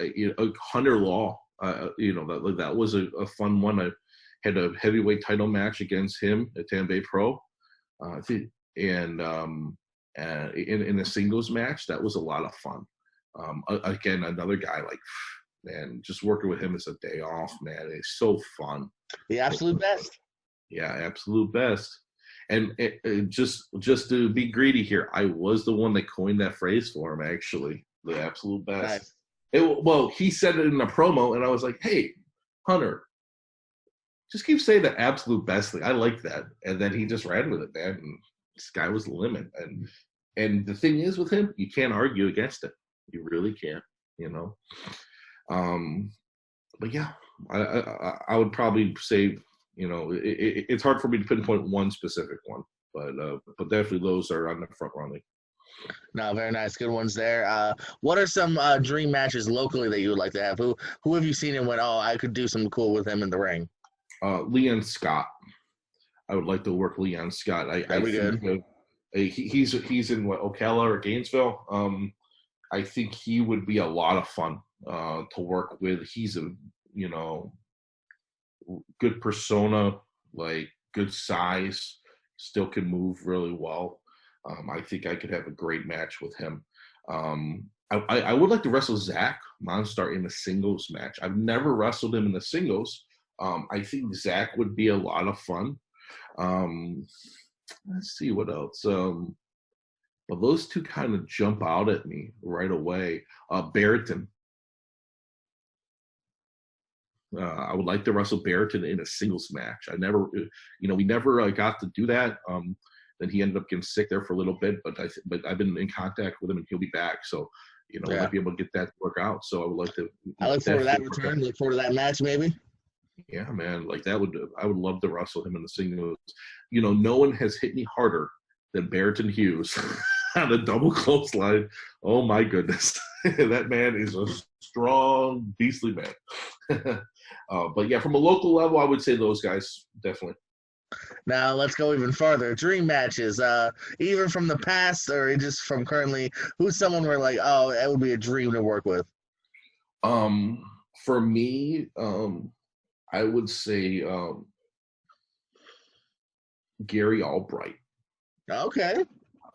Hunter Law. That was a fun one. I had a heavyweight title match against him at Tambay Pro, and in a singles match, that was a lot of fun. Again, another guy like, man, just working with him is a day off, man. It's so fun. The absolute best. Yeah, absolute best. And just to be greedy here, I was the one that coined that phrase for him, actually. The absolute best. Nice. He said it in a promo, and I was like, hey, Hunter, just keep saying the absolute best thing. I like that. And then he just ran with it, man. And the sky was the limit. And the thing is with him, you can't argue against it. You really can't, But yeah, I would probably say, it's hard for me to pinpoint one specific one, but definitely those are on the front running. No, very nice, good ones there. What are some dream matches locally that you would like to have? Who have you seen and went, oh, I could do something cool with him in the ring? Leon Scott. I would like to work Leon Scott. I think he's in Ocala or Gainesville. I think he would be a lot of fun to work with. He's a good persona, like good size, still can move really well. I think I could have a great match with him. I would like to wrestle Zach Monstar in a singles match. I've never wrestled him in the singles. I think Zach would be a lot of fun. Let's see what else. But those two kind of jump out at me right away. Barrington. I would like to wrestle Barrington in a singles match. We never got to do that. Then he ended up getting sick there for a little bit, but I've been in contact with him, and he'll be back. So, we might be able to get that to work out. So I would like to. I look forward to that return. Look forward to that match, maybe. Yeah, man, like I would love to wrestle him in the singles. No one has hit me harder than Barrington Hughes on a double clothesline. Oh my goodness, that man is a strong, beastly man. But yeah, from a local level, I would say those guys definitely. Now let's go even farther. Dream matches, even from the past or just from currently. Who's someone we're like, oh, that would be a dream to work with? For me, I would say Gary Albright. Okay.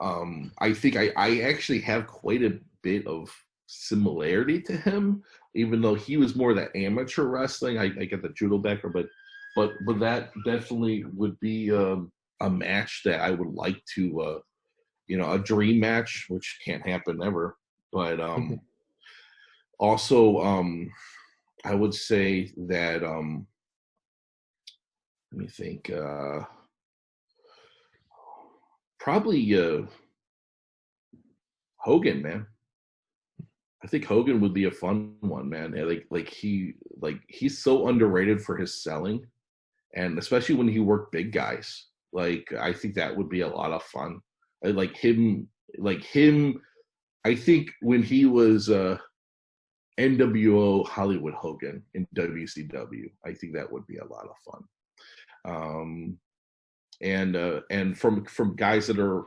I think I actually have quite a bit of similarity to him, even though he was more the amateur wrestling. I get the judo background, but that definitely would be a match that I would like to, a dream match, which can't happen ever. But also, I would say that let me think. Probably Hogan, man. I think Hogan would be a fun one, man. He's so underrated for his selling, and especially when he worked big guys. I think that would be a lot of fun. I like him. I think when he was NWO Hollywood Hogan in WCW, I think that would be a lot of fun. And from guys that are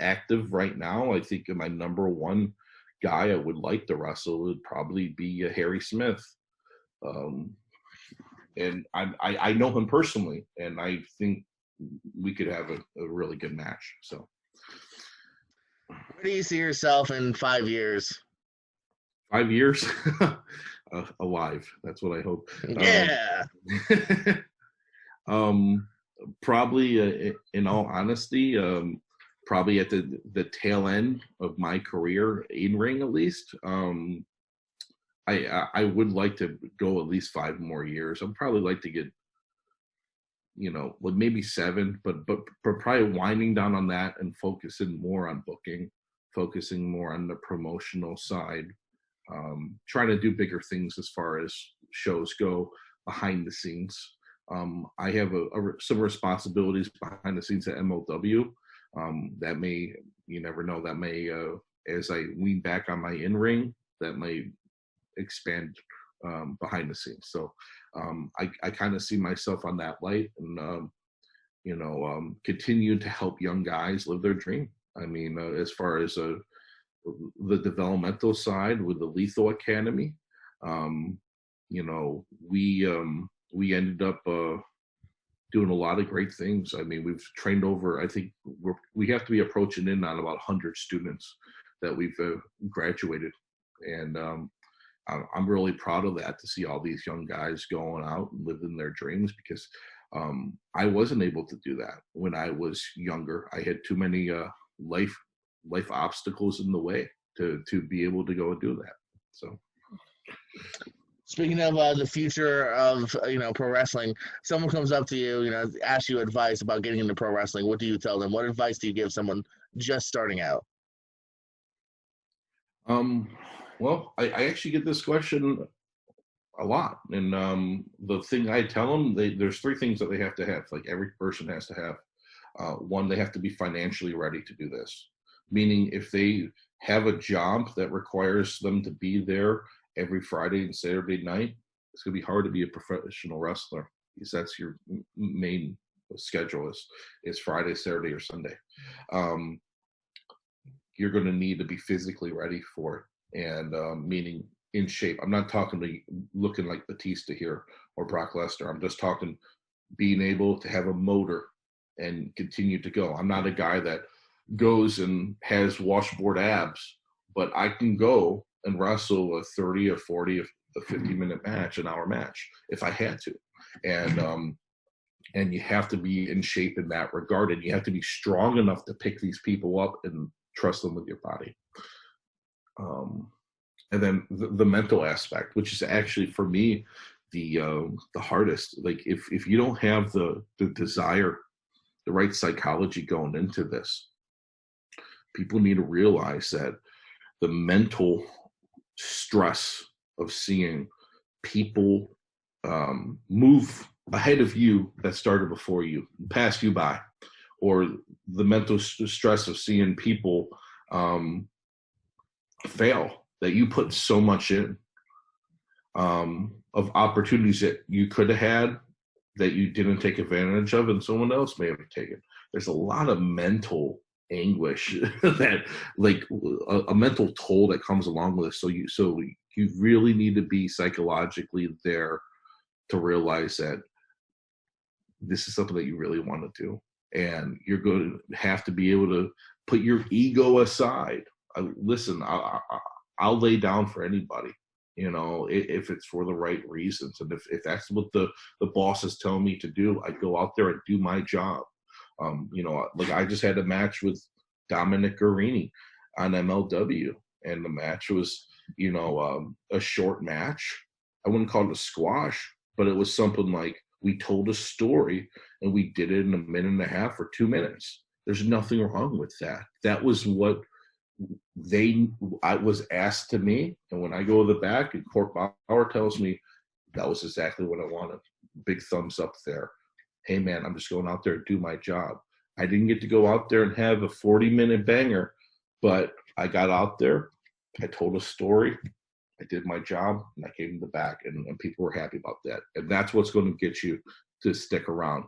active right now, I think my number one guy I would like to wrestle would probably be Harry Smith. And I know him personally, and I think we could have a really good match. So, where do you see yourself in 5 years? 5 years? Alive. That's what I hope. Yeah. Probably, in all honesty, probably at the tail end of my career in ring, at least. I would like to go at least 5 more years. I'd probably like to get, like maybe 7, but probably winding down on that and focusing more on booking, focusing more on the promotional side, trying to do bigger things as far as shows go behind the scenes. I have some responsibilities behind the scenes at MLW. That may, you never know, that may, as I lean back on my in-ring, that may expand behind the scenes. So I kind of see myself on that light, and continue to help young guys live their dream. I mean, as far as the developmental side with the Lethal Academy, we ended up doing a lot of great things. I mean, we've trained over, I think we have to be approaching in on about 100 students that we've graduated. And I'm really proud of that, to see all these young guys going out and living their dreams, because I wasn't able to do that when I was younger. I had too many life obstacles in the way to be able to go and do that. So. Speaking of the future of pro wrestling, someone comes up to you, asks you advice about getting into pro wrestling. What do you tell them? What advice do you give someone just starting out? Well, I actually get this question a lot, and the thing I tell them, there's 3 things that they have to have. Like every person has to have. One, they have to be financially ready to do this. Meaning, if they have a job that requires them to be there every Friday and Saturday night, it's going to be hard to be a professional wrestler, because that's your main schedule is Friday, Saturday, or Sunday. You're going to need to be physically ready for it, and meaning in shape. I'm not talking to looking like Batista here or Brock Lesnar. I'm just talking being able to have a motor and continue to go. I'm not a guy that goes and has washboard abs, but I can go and wrestle a 30 or 40 or a 50-minute match, an hour match, if I had to. And you have to be in shape in that regard, and you have to be strong enough to pick these people up and trust them with your body. And then the mental aspect, which is actually for me the hardest. Like if you don't have the desire, the right psychology going into this, people need to realize that the mental stress of seeing people move ahead of you that started before you, pass you by, or the mental stress of seeing people fail, that you put so much in, of opportunities that you could have had that you didn't take advantage of and someone else may have taken. There's a lot of mental anguish that, like, a mental toll that comes along with it. So you really need to be psychologically there to realize that this is something that you really want to do, and you're going to have to be able to put your ego aside. Listen, I'll lay down for anybody, if it's for the right reasons, and if that's what the bosses tell me to do, I go out there and do my job. Like I just had a match with Dominic Guarini on MLW, and the match was, a short match. I wouldn't call it a squash, but it was something like we told a story and we did it in a minute and a half or 2 minutes. There's nothing wrong with that. That was what I was asked to me, and when I go to the back and Court Bauer tells me that was exactly what I wanted, big thumbs up there. Hey man, I'm just going out there to do my job. I didn't get to go out there and have a 40-minute banger, but I got out there, I told a story, I did my job, and I came to the back, and people were happy about that. And that's what's going to get you to stick around.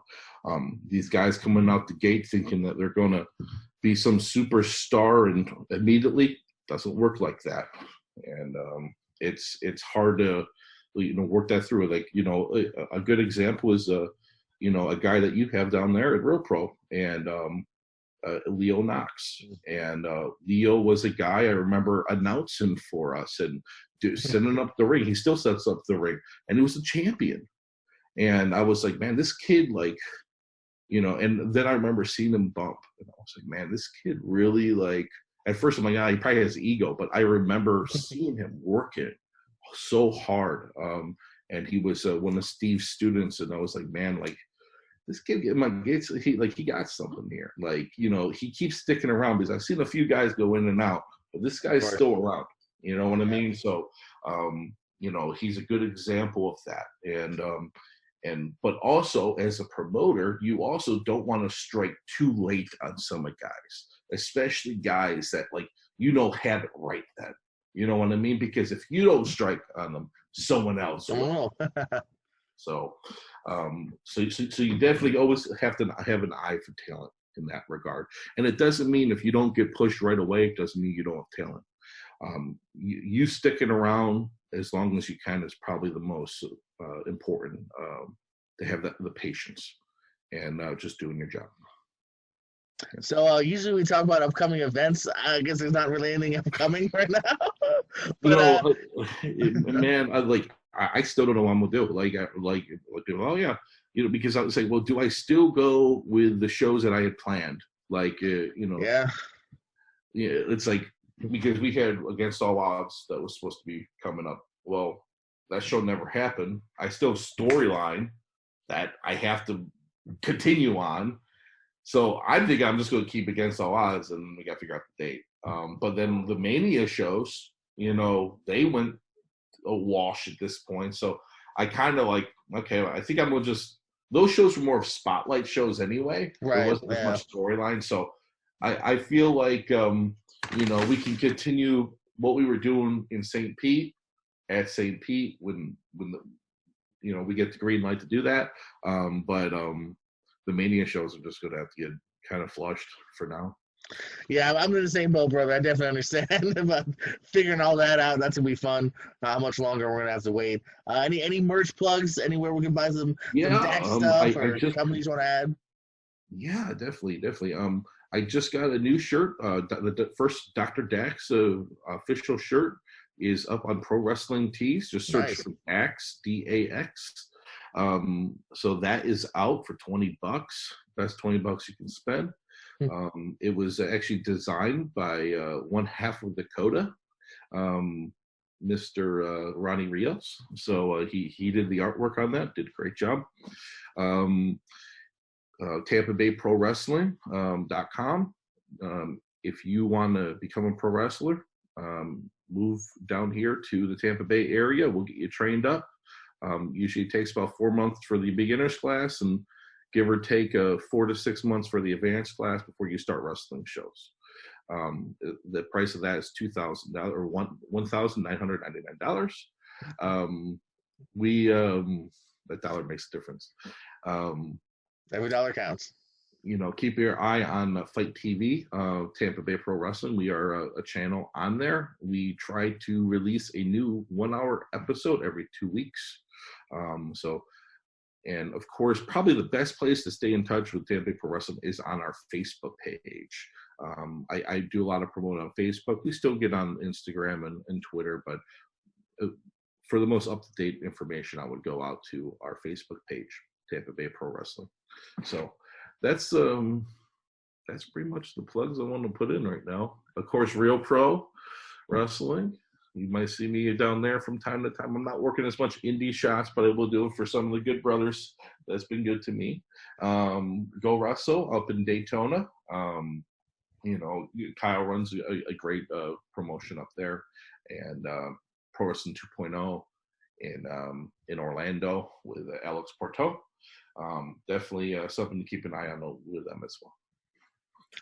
These guys coming out the gate thinking that they're going to be some superstar and immediately, doesn't work like that. And it's hard to work that through. Like, a good example is a guy that you have down there at Real Pro, and Leo Knox. And Leo was a guy I remember announcing for us and setting up the ring. He still sets up the ring, and he was a champion. And I was like, man, this kid, like, And then I remember seeing him bump, and I was like, man, this kid really, like, at first I'm like, he probably has ego, but I remember seeing him working so hard. And he was one of Steve's students, and I was like, man, like, this kid, he got something here. Like, he keeps sticking around, because I've seen a few guys go in and out, but this guy's still around. You know what I mean? So, he's a good example of that. But also, as a promoter, you also don't want to strike too late on some of guys, especially guys that, like, have it right then. You know what I mean? Because if you don't strike on them, someone else will. So you definitely always have to have an eye for talent in that regard. And it doesn't mean if you don't get pushed right away, it doesn't mean you don't have talent. You sticking around as long as you can is probably the most important, to have the patience and just doing your job. So usually we talk about upcoming events. I guess there's not really anything upcoming right now. But man, I still don't know what I'm gonna do. Oh yeah, because I was like, well, do I still go with the shows that I had planned? Yeah, it's like, because we had Against All Odds that was supposed to be coming up. Well, that show never happened. I still have storyline that I have to continue on. So I think I'm just going to keep Against All Odds, and we got to figure out the date. But then the Mania shows, they went a wash at this point. So I kind of like, okay, I think I'm going to just, those shows were more of spotlight shows anyway. Right. There wasn't as much storyline. So I feel like, we can continue what we were doing in St. Pete at St. Pete when we get the green light to do that. But the Mania shows are just going to have to get kind of flushed for now. Yeah, I'm in the same boat, brother. I definitely understand about figuring all that out. That's gonna be fun. How much longer we're gonna have to wait? Any merch plugs? Anywhere we can buy some Dax stuff or companies want to add? Yeah, definitely. I just got a new shirt. The first Dr. Dax official shirt is up on Pro Wrestling Tees. Just search for Axe, DAX. So that is out for $20. Best $20 you can spend. It was actually designed by one half of Dakota, Mr. Ronnie Rios. So he did the artwork on that. Did a great job. Tampa Bay Pro Wrestling.com. If you want to become a pro wrestler, move down here to the Tampa Bay area. We'll get you trained up. Usually it takes about 4 months for the beginner's class, and give or take 4 to 6 months for the advanced class before you start wrestling shows. The price of that is $2,000 or $1,999. That dollar makes a difference. Every dollar counts. Keep your eye on Fight TV, Tampa Bay Pro Wrestling. We are a channel on there. We try to release a new 1-hour episode every 2 weeks. And of course, probably the best place to stay in touch with Tampa Bay Pro Wrestling is on our Facebook page. I do a lot of promoting on Facebook. We still get on Instagram and Twitter, but for the most up-to-date information, I would go out to our Facebook page, Tampa Bay Pro Wrestling. So that's pretty much the plugs I want to put in right now. Of course, Real Pro Wrestling. You might see me down there from time to time. I'm not working as much indie shots, but I will do it for some of the good brothers. That's been good to me. Go Wrestle up in Daytona. Kyle runs a great promotion up there, and Pro Wrestling 2.0 in Orlando with Alex Porto. Definitely something to keep an eye on with them as well.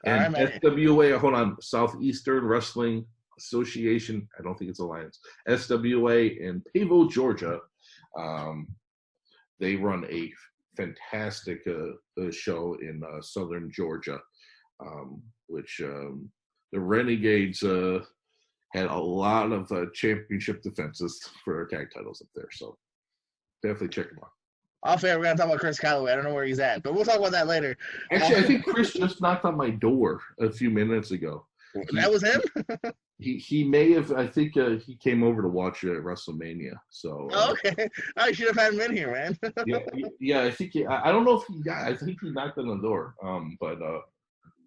And SWA, hold on, Southeastern Wrestling Association, I don't think it's Alliance, SWA in Pavo, Georgia. They run a fantastic show in southern Georgia, which the Renegades had a lot of championship defenses for their tag titles up there. So definitely check them out. Off air, we're going to talk about Chris Calloway. I don't know where he's at, but we'll talk about that later. Actually, I think Chris just knocked on my door a few minutes ago. That was him? He may have. I think he came over to watch it at WrestleMania. So Okay, I should have had him in here, man. yeah. I think I don't know if he got. I think he knocked on the door.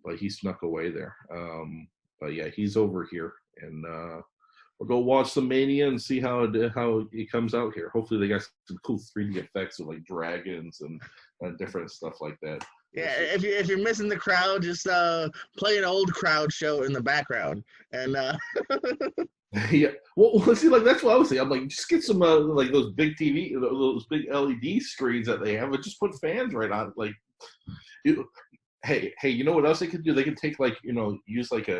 But he snuck away there. But yeah, he's over here, and we'll go watch some Mania and see how it comes out here. Hopefully, they got some cool 3D effects of like dragons and different stuff like that. Yeah, if you're missing the crowd, just play an old crowd show in the background, and yeah. Well, see, like that's what I was saying. I'm like, just get some like those big TV, those big LED screens that they have, but just put fans right on. Like, hey, you know what else they could do? They could take like use like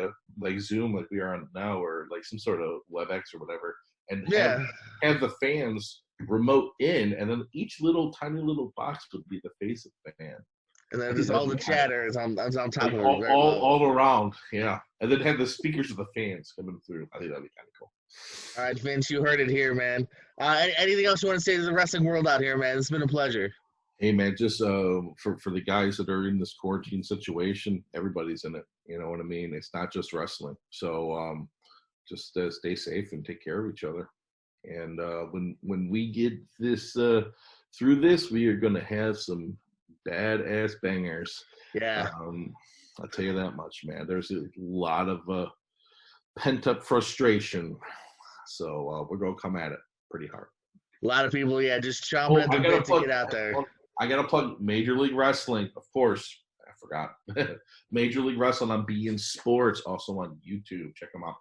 Zoom like we are on now, or like some sort of WebEx or whatever, and have the fans remote in, and then each tiny little box would be the face of the fan. And then just all the chatter is on top of it. All around, yeah. And then have the speakers of the fans coming through. I think that'd be kind of cool. All right, Vince, you heard it here, man. Anything else you want to say to the wrestling world out here, man? It's been a pleasure. Hey, man, just for the guys that are in this quarantine situation, everybody's in it. You know what I mean? It's not just wrestling. So just stay safe and take care of each other. And when we get this through this, we are going to have some badass bangers. Yeah. I'll tell you that much, man. There's a lot of pent up frustration, so we're gonna come at it pretty hard. A lot of people, just chomping at the bit to get out there. I gotta plug Major League Wrestling, of course. I forgot. Major League Wrestling on beIN Sports, also on YouTube. Check them out.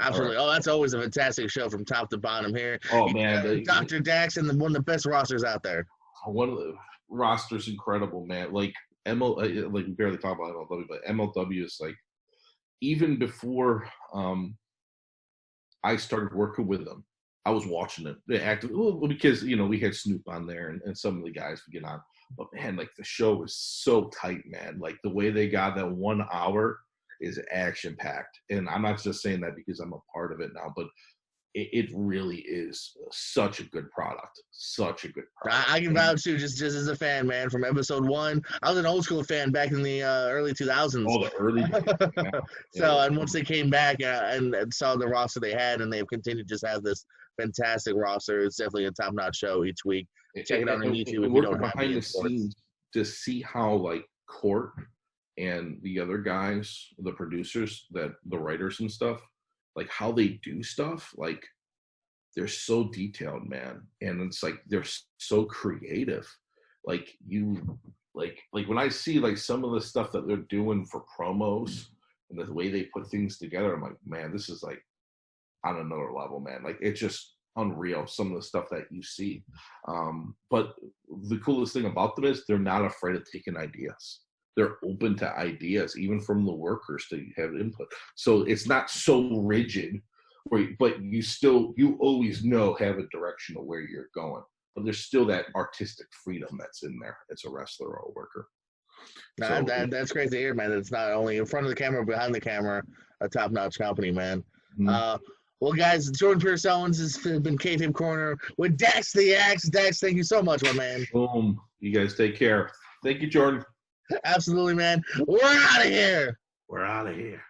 Absolutely. Right. Oh, that's always a fantastic show from top to bottom here. Oh man, Dr. Dax and one of the best rosters out there. One of the roster's incredible, man. Like we barely talk about MLW, but MLW is like, even before I started working with them, I was watching it. They acted because we had Snoop on there and some of the guys would get on. But man, like the show was so tight, man. Like the way they got that 1 hour is action packed, and I'm not just saying that because I'm a part of it now, but it really is such a good product. Such a good product. I can vouch too, just as a fan, man, from episode 1. I was an old school fan back in the early 2000s. Oh, the early days. So, and once they came back and saw the roster they had, and they've continued to just have this fantastic roster, it's definitely a top-notch show each week. Check it out on YouTube if you don't have behind the scenes to see how, like, Court and the other guys, the producers, the writers and stuff, like how they do stuff, like they're so detailed, man. And it's like they're so creative. Like when I see like some of the stuff that they're doing for promos and the way they put things together, I'm like, man, this is like on another level, man. Like it's just unreal, some of the stuff that you see. But the coolest thing about them is they're not afraid of taking ideas. They're open to ideas, even from the workers, to have input. So it's not so rigid, but you always have a direction of where you're going. But there's still that artistic freedom that's in there as a wrestler or a worker. That's great to hear, man. It's not only in front of the camera, behind the camera, a top-notch company, man. Mm-hmm. Well, guys, Jordan Pierce Owens has been Kayfabe Corner with Dax the Axe. Dax, thank you so much, my man. Boom. You guys take care. Thank you, Jordan. Absolutely, man. We're out of here. We're out of here.